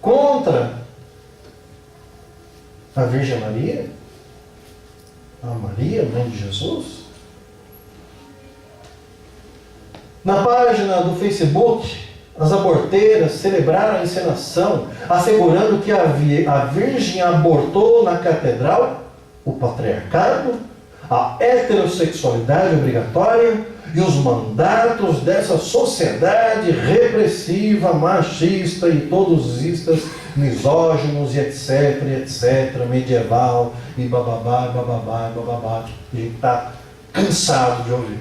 S1: contra a Virgem Maria, a Maria, mãe de Jesus. Na página do Facebook, as aborteiras celebraram a encenação, assegurando que a Virgem abortou na catedral o patriarcado, a heterossexualidade obrigatória e os mandatos dessa sociedade repressiva, machista e todos misóginos e etc, medieval e bababá, que a gente está cansado de ouvir.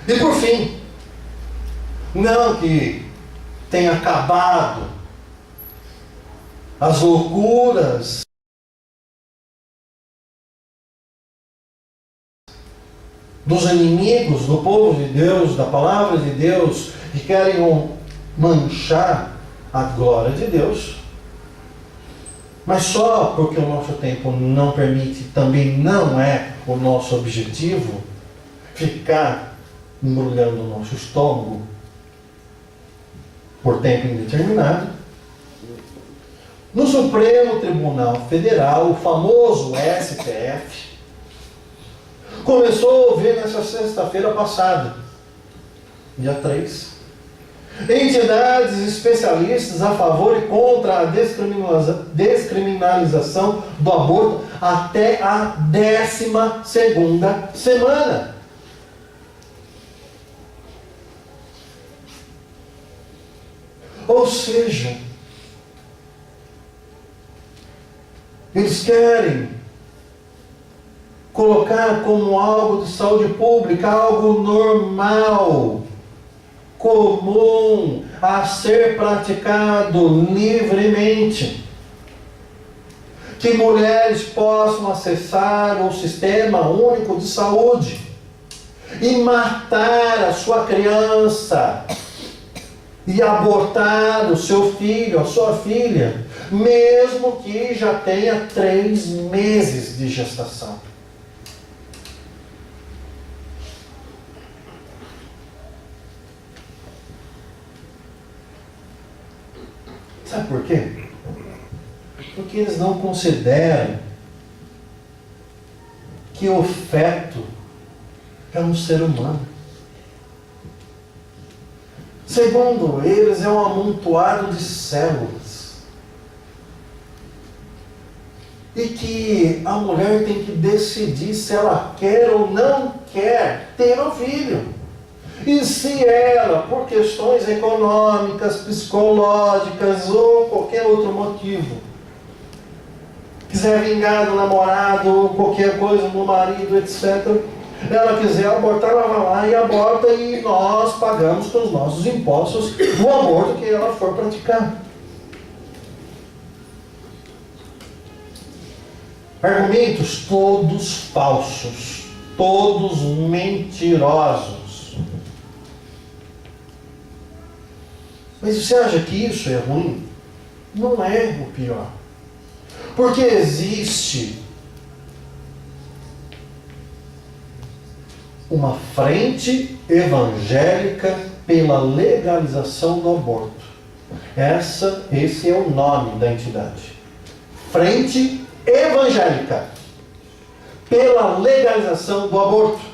S1: E por fim, não que tenha acabado as loucuras dos inimigos do povo de Deus, da palavra de Deus, que querem manchar a glória de Deus, mas só porque o nosso tempo não permite, também não é o nosso objetivo, ficar embrulhando o nosso estômago por tempo indeterminado. No Supremo Tribunal Federal, o famoso STF, começou a ouvir nessa sexta-feira passada, dia 3, entidades especialistas a favor e contra a descriminalização do aborto até a 12ª semana. Ou seja, eles querem colocar como algo de saúde pública, algo normal, comum, a ser praticado livremente. Que mulheres possam acessar o Sistema Único de Saúde e matar a sua criança e abortar o seu filho, a sua filha, mesmo que já tenha 3 meses de gestação. Sabe por quê? Porque eles não consideram que o feto é um ser humano. Segundo eles, é um amontoado de células. E que a mulher tem que decidir se ela quer ou não quer ter um filho. E se ela, por questões econômicas, psicológicas ou qualquer outro motivo, quiser vingar do namorado ou qualquer coisa do marido, etc., ela quiser abortar, ela vai lá e aborta e nós pagamos com os nossos impostos o aborto que ela for praticar. Argumentos todos falsos, todos mentirosos. Mas você acha que isso é ruim? Não é o pior. Porque existe uma frente evangélica pela legalização do aborto. Esse é o nome da entidade. Frente evangélica pela legalização do aborto.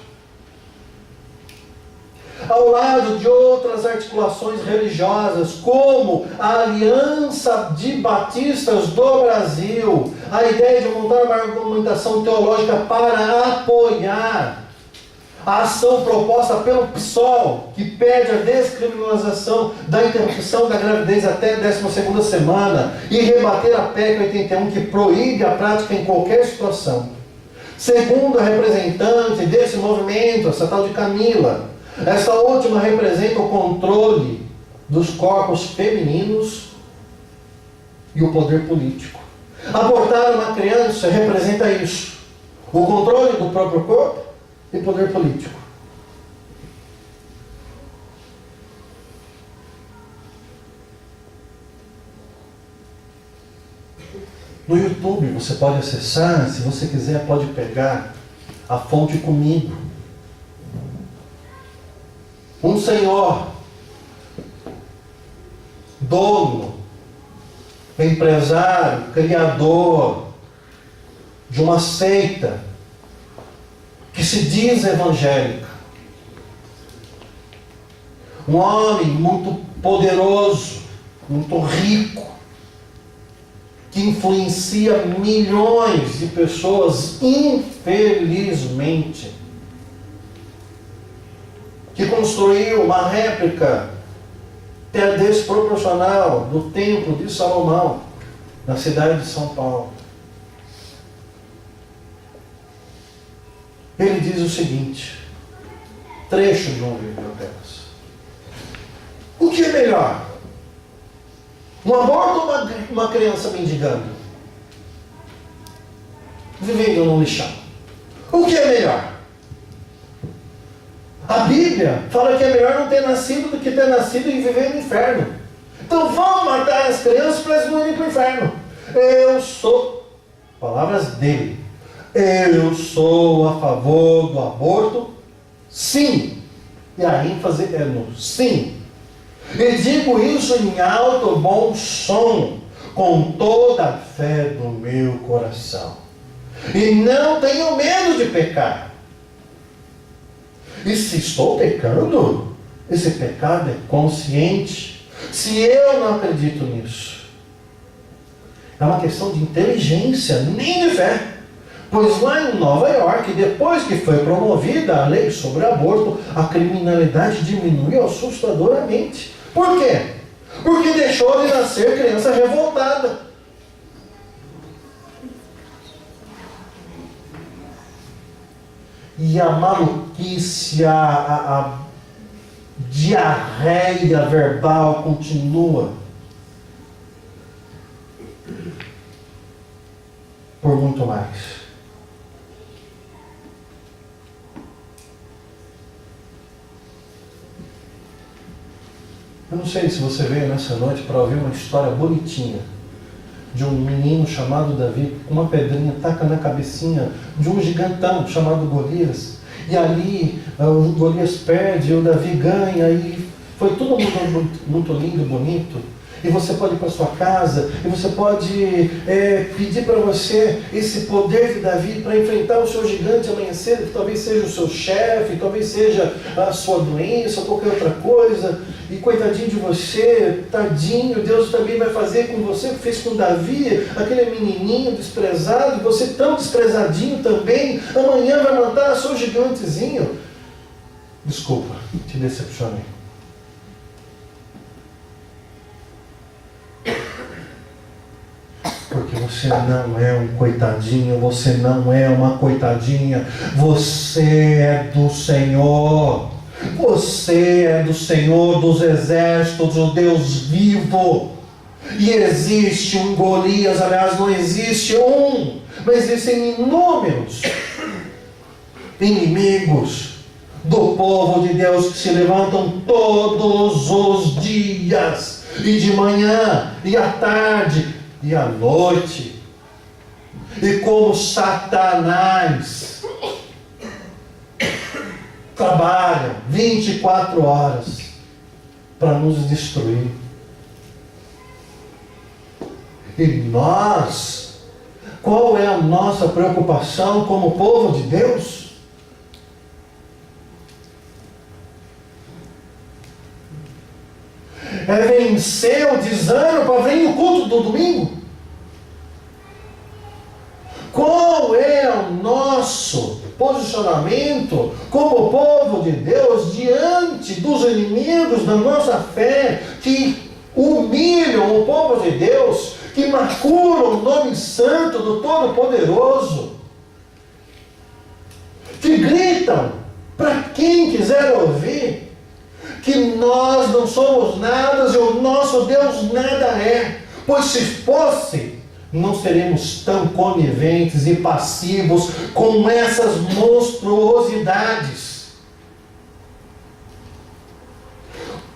S1: Ao lado de outras articulações religiosas, como a Aliança de Batistas do Brasil, a ideia de montar uma argumentação teológica para apoiar a ação proposta pelo PSOL, que pede a descriminalização da interrupção da gravidez até a 12ª semana, e rebater a PEC 81, que proíbe a prática em qualquer situação. Segundo a representante desse movimento, essa tal de Camila, essa última representa o controle dos corpos femininos e o poder político. Abortar uma criança representa isso: o controle do próprio corpo e poder político. No YouTube você pode acessar, se você quiser pode pegar a fonte comigo. Um senhor, dono, empresário, criador de uma seita que se diz evangélica. Um homem muito poderoso, muito rico, que influencia milhões de pessoas, infelizmente, que construiu uma réplica até desproporcional do Templo de Salomão, na cidade de São Paulo. Ele diz o seguinte, trecho de um livro apenas: o que é melhor? Um aborto ou uma criança mendigando? Vivendo num lixão? O que é melhor? A Bíblia fala que é melhor não ter nascido do que ter nascido e viver no inferno. Então vamos matar as crianças para eles não irem para o inferno. Eu sou, palavras dele, eu sou a favor do aborto, sim. E a ênfase é no sim. E digo isso em alto bom som, com toda a fé do meu coração. E não tenho medo de pecar. E se estou pecando, esse pecado é consciente. Se eu não acredito nisso, é uma questão de inteligência, nem de fé. Pois lá em Nova York, depois que foi promovida a lei sobre aborto, a criminalidade diminuiu assustadoramente. Por quê? Porque deixou de nascer criança revoltada. E a maluquice, a diarreia verbal continua por muito mais. Eu não sei se você veio nessa noite para ouvir uma história bonitinha de um menino chamado Davi, com uma pedrinha taca na cabecinha de um gigantão chamado Golias. E ali o Golias perde, o Davi ganha, e foi tudo muito lindo, bonito. E você pode ir para sua casa, e você pode pedir para você esse poder de Davi para enfrentar o seu gigante amanhã cedo, que talvez seja o seu chefe, talvez seja a sua doença, ou qualquer outra coisa. E coitadinho de você, tadinho, Deus também vai fazer com você o que fez com Davi, aquele menininho desprezado, e você tão desprezadinho também, amanhã vai matar o seu gigantezinho. Desculpa, te decepcionei. Porque você não é um coitadinho, você não é uma coitadinha, você é do Senhor. Você é do Senhor dos exércitos, o Deus vivo. E existe um Golias, aliás, não existe um, mas existem inúmeros inimigos do povo de Deus que se levantam todos os dias, e de manhã, e à tarde, e à noite. E como Satanás trabalham 24 horas para nos destruir. E nós, qual é a nossa preocupação como povo de Deus? É vencer o desânimo para vir no culto do domingo? Qual é o nosso posicionamento como povo de Deus diante dos inimigos da nossa fé, que humilham o povo de Deus, que maculam o nome santo do Todo-Poderoso, que gritam para quem quiser ouvir que nós não somos nada e o nosso Deus nada é, pois se fosse, não seremos tão coniventes e passivos com essas monstruosidades.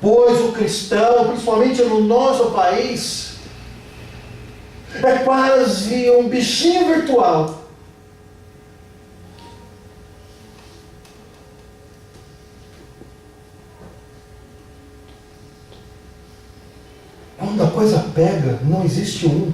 S1: Pois o cristão, principalmente no nosso país, é quase um bichinho virtual. Quando a coisa pega, não existe um.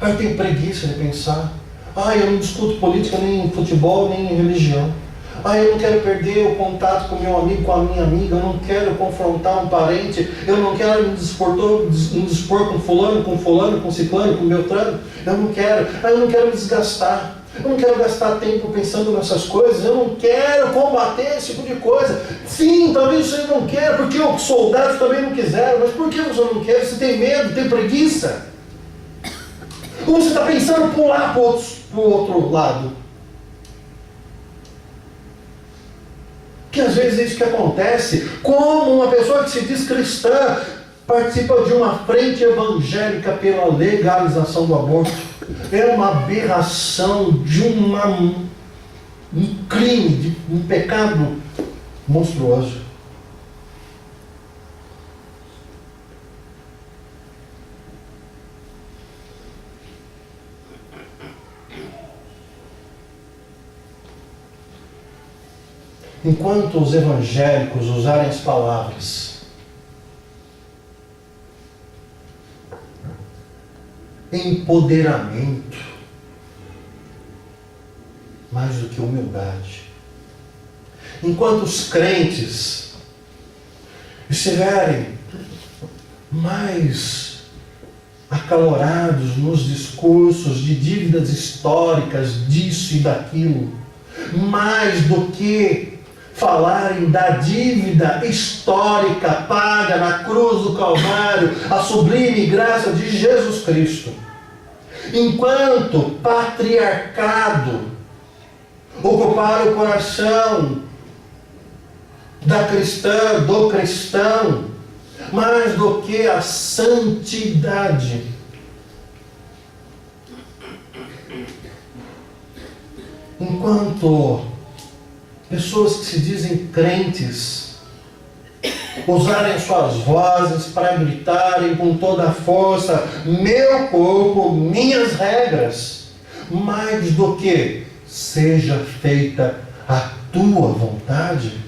S1: Eu tenho preguiça de pensar. Eu não discuto política, nem futebol, nem religião. Eu não quero perder o contato com meu amigo, com a minha amiga. Eu não quero confrontar um parente. Eu não quero me dispor com fulano, com ciclano, com beltrano. Eu não quero. Eu não quero me desgastar. Eu não quero gastar tempo pensando nessas coisas. Eu não quero combater esse tipo de coisa. Sim, talvez você não quer, porque os soldados também não quiseram. Mas por que você não quer? Você tem medo, tem preguiça? Ou você está pensando em pular para o outro lado? Que às vezes é isso que acontece. Como uma pessoa que se diz cristã participa de uma frente evangélica pela legalização do aborto. É uma aberração de um crime, de um pecado monstruoso. enquanto os evangélicos usarem as palavras empoderamento, mais do que humildade, enquanto os crentes estiverem mais acalorados nos discursos de dívidas históricas, disso e daquilo, mais do que falarem da dívida histórica paga na cruz do Calvário, a sublime graça de Jesus Cristo, enquanto patriarcado ocupar o coração da cristã, do cristão, mais do que a santidade. Enquanto pessoas que se dizem crentes usarem suas vozes para gritarem com toda a força: meu corpo, minhas regras, mais do que seja feita a tua vontade.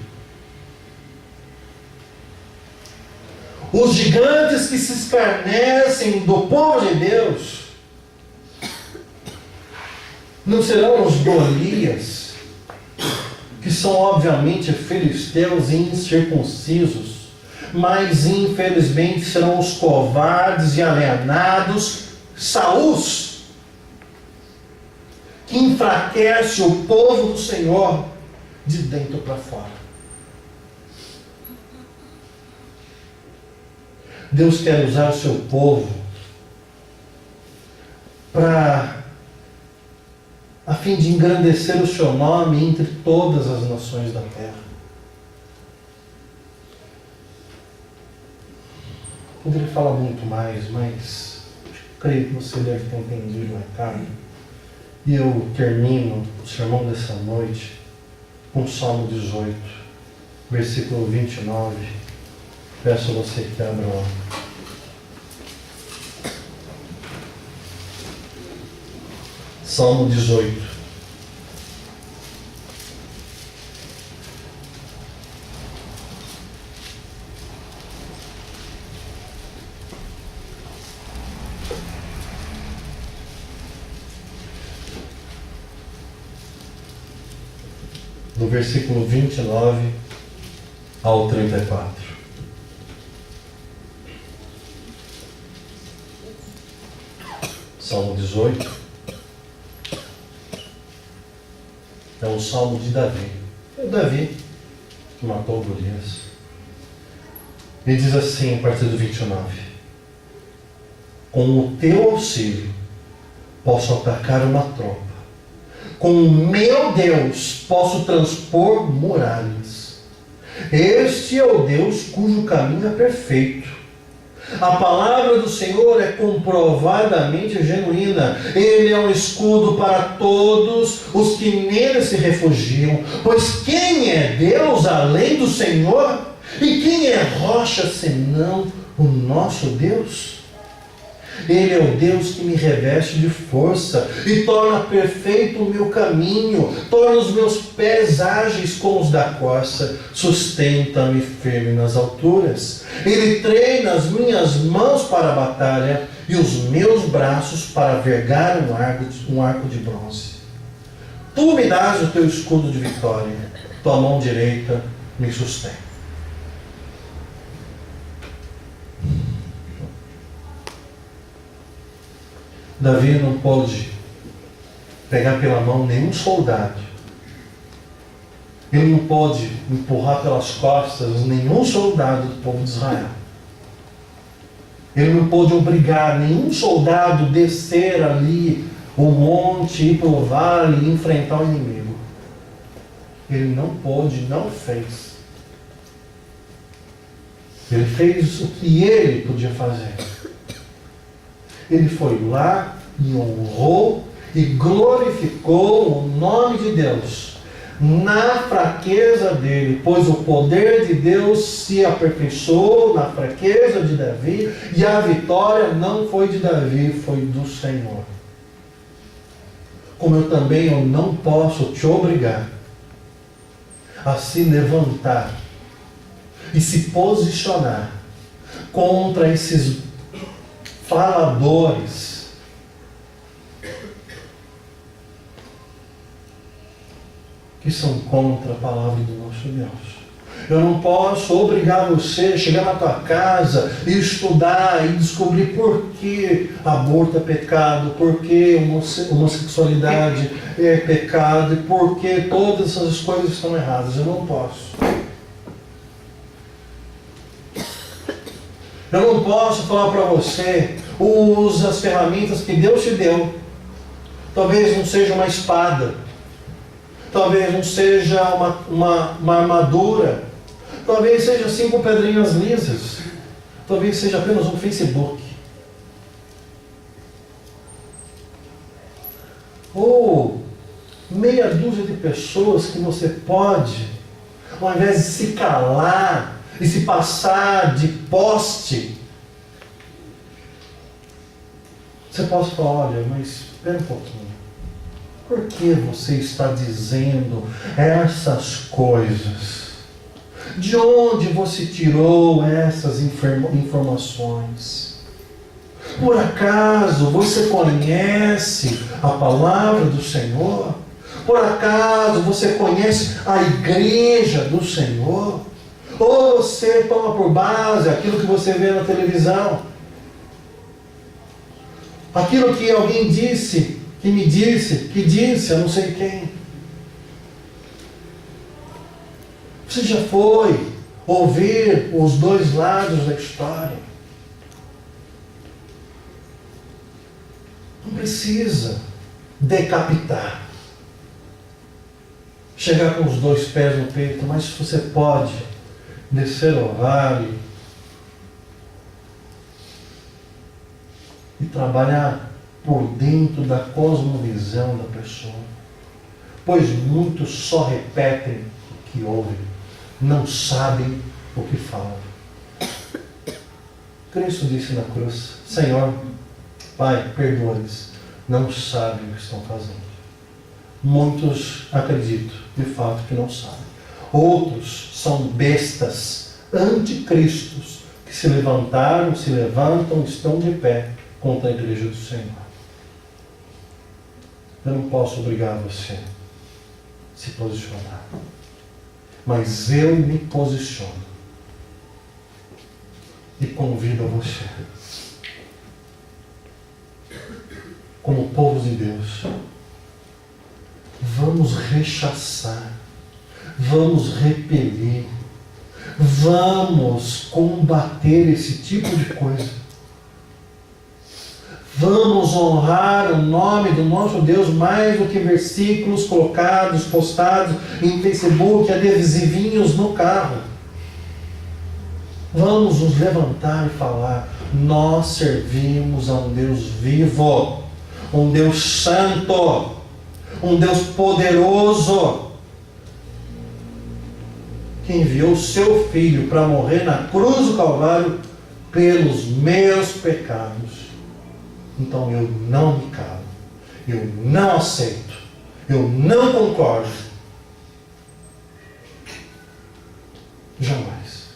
S1: Os gigantes que se escarnecem do povo de Deus não serão os Golias, que são obviamente filisteus e incircuncisos, mas infelizmente serão os covardes e alienados Saús, que enfraquece o povo do Senhor de dentro para fora. Deus quer usar o seu povo a fim de engrandecer o seu nome entre todas as nações da terra. Poderia falar muito mais, mas creio que você deve ter entendido o recado. E eu termino o sermão dessa noite com o Salmo 18, versículo 29. Peço a você que abra lá. Salmo 18. Do versículo 29 ao 34. Salmo 18 é um salmo de Davi. É o Davi que matou Golias. Ele diz assim, a partir do 29: com o teu auxílio posso atacar uma tropa. Com o meu Deus posso transpor muralhas. Este é o Deus cujo caminho é perfeito. A palavra do Senhor é comprovadamente genuína. Ele é um escudo para todos os que nele se refugiam. Pois quem é Deus além do Senhor? E quem é rocha senão o nosso Deus? Ele é o Deus que me reveste de força e torna perfeito o meu caminho, torna os meus pés ágeis como os da corça, sustenta-me firme nas alturas. Ele treina as minhas mãos para a batalha e os meus braços para vergar um arco de bronze. Tu me dás o teu escudo de vitória, tua mão direita me sustém. Davi não pôde pegar pela mão nenhum soldado. Ele não pôde empurrar pelas costas nenhum soldado do povo de Israel. Ele não pôde obrigar nenhum soldado a descer ali o monte, ir para o vale e enfrentar o inimigo. Ele não pôde, não fez. Ele fez o que ele podia fazer. Ele foi lá e honrou e glorificou o nome de Deus na fraqueza dele, pois o poder de Deus se aperfeiçoou na fraqueza de Davi e a vitória não foi de Davi, foi do Senhor. Como eu também não posso te obrigar a se levantar e se posicionar contra esses faladores que são contra a palavra do nosso Deus. Eu não posso obrigar você a chegar na tua casa e estudar e descobrir por que aborto é pecado, por que homossexualidade é pecado e por que todas essas coisas estão erradas. Eu não posso. Eu não posso falar para você, use as ferramentas que Deus te deu. Talvez não seja uma espada, talvez não seja uma armadura, talvez seja 5 pedrinhas lisas, talvez seja apenas um Facebook. Ou meia dúzia de pessoas que você pode, ao invés de se calar e se passar de poste, você pode falar, olha, mas espera um pouquinho. Por que você está dizendo essas coisas? De onde você tirou essas informações? Por acaso você conhece a palavra do Senhor? Por acaso você conhece a igreja do Senhor? Ou você toma por base aquilo que você vê na televisão? Aquilo que alguém disse, que me disse, que disse a não sei quem. Você já foi ouvir os dois lados da história? Não precisa decapitar, chegar com os 2 pés no peito, mas você pode descer ao vale e trabalhar por dentro da cosmovisão da pessoa. Pois muitos só repetem o que ouvem, não sabem o que falam. Cristo disse na cruz, Senhor, Pai, perdoa-lhes, não sabem o que estão fazendo. Muitos acreditam, de fato, que não sabem. Outros são bestas, anticristos, que se levantaram, se levantam, estão de pé contra a igreja do Senhor. Eu não posso obrigar você a se posicionar, mas eu me posiciono e convido a você, como povo de Deus, vamos rechaçar, vamos repelir, vamos combater esse tipo de coisa. Vamos honrar o nome do nosso Deus mais do que versículos colocados, postados em Facebook, adesivinhos no carro. Vamos nos levantar e falar, nós servimos a um Deus vivo, um Deus santo, um Deus poderoso, que enviou o seu Filho para morrer na cruz do Calvário pelos meus pecados. Então eu não me calo, eu não aceito, eu não concordo. Jamais.